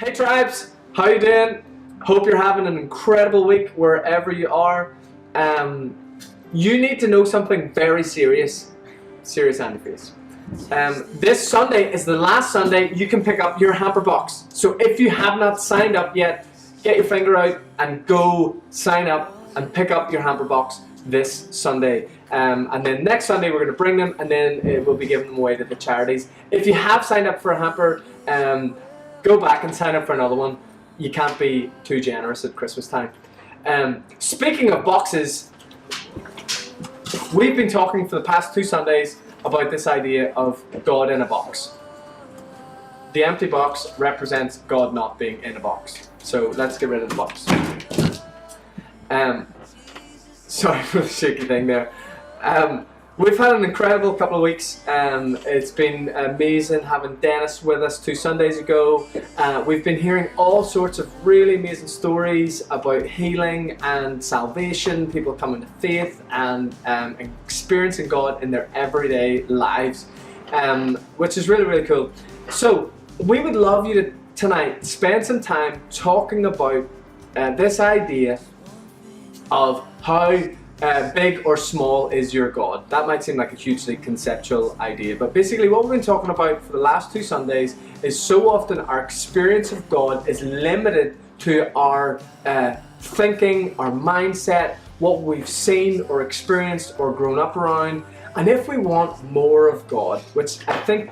Hey tribes, how you doing? Hope you're having an incredible week wherever you are. You need to know something very serious. Serious Andy face. This Sunday is the last Sunday you can pick up your hamper box. So if you have not signed up yet, get your finger out and go sign up and pick up your hamper box this Sunday. And then next Sunday we're going to bring them, and then we'll be giving them away to the charities. If you have signed up for a hamper, go back and sign up for another one. You can't be too generous at Christmas time. Speaking of boxes, we've been talking for the past 2 Sundays about this idea of God in a box. The empty box represents God not being in a box. So let's get rid of the box. Sorry for the shaky thing there. We've had an incredible couple of weeks. It's been amazing having Dennis with us 2 Sundays ago. We've been hearing all sorts of really amazing stories about healing and salvation, people coming to faith and experiencing God in their everyday lives, which is really, really cool. So we would love you to tonight spend some time talking about this idea of how big or small is your God. That might seem like a hugely conceptual idea, but basically what we've been talking about for the last 2 Sundays is so often our experience of God is limited to our thinking, our mindset, what we've seen or experienced or grown up around. And if we want more of God, which I think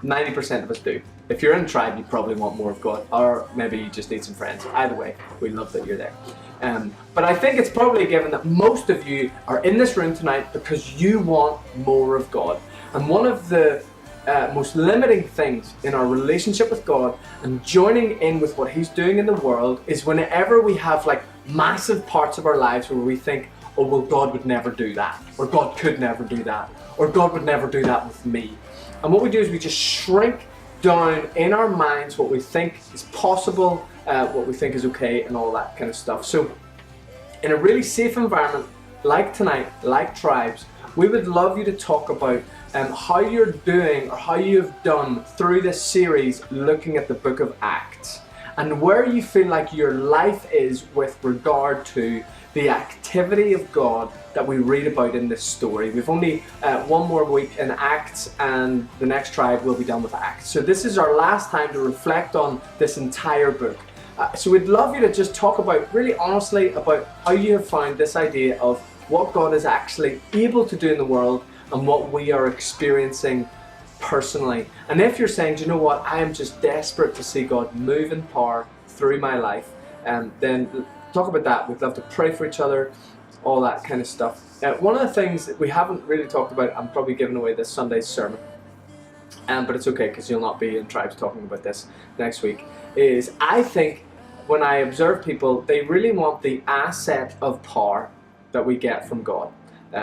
90% of us do. If you're in a tribe, you probably want more of God, or maybe you just need some friends. Either way, we love that you're there. But I think it's probably a given that most of you are in this room tonight because you want more of God. And one of the most limiting things in our relationship with God and joining in with what He's doing in the world is whenever we have like massive parts of our lives where we think, oh well, God would never do that, or God could never do that, or God would never do that with me. And what we do is we just shrink down in our minds what we think is possible, what we think is okay, and all that kind of stuff. So in a really safe environment like tonight, like Tribes, we would love you to talk about how you're doing or how you've done through this series looking at the book of Acts, and where you feel like your life is with regard to the activity of God that we read about in this story. We've only 1 more week in Acts, and the next Tribe will be done with Acts. So this is our last time to reflect on this entire book. So we'd love you to just talk about, really honestly, about how you have found this idea of what God is actually able to do in the world and what we are experiencing personally. And if you're saying, do you know what, I am just desperate to see God move in power through my life, then talk about that. We'd love to pray for each other, all that kind of stuff. One of the things that we haven't really talked about, I'm probably giving away this Sunday's sermon, but it's okay because you'll not be in Tribes talking about this next week, is I think when I observe people, they really want the asset of power that we get from God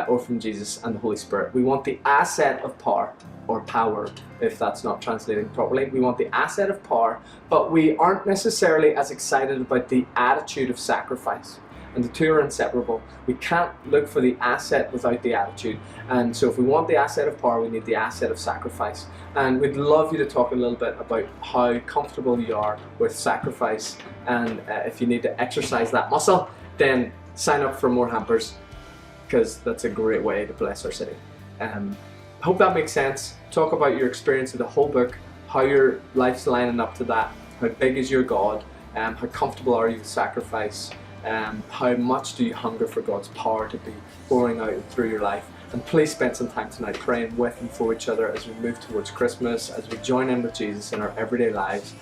or from Jesus and the Holy Spirit. We want the asset of power, or power if that's not translating properly. We want the asset of power, but we aren't necessarily as excited about the attitude of sacrifice. And the two are inseparable. We can't look for the asset without the attitude. And so if we want the asset of power, we need the asset of sacrifice. And we'd love you to talk a little bit about how comfortable you are with sacrifice. And if you need to exercise that muscle, then sign up for more hampers, because that's a great way to bless our city. Hope that makes sense. Talk about your experience of the whole book, how your life's lining up to that, how big is your God, how comfortable are you with sacrifice, how much do you hunger for God's power to be pouring out through your life. And please spend some time tonight praying with and for each other as we move towards Christmas, as we join in with Jesus in our everyday lives.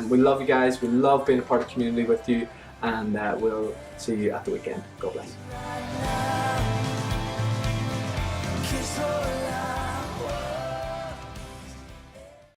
We love you guys, we love being a part of community with you, and we'll see you at the weekend. God bless.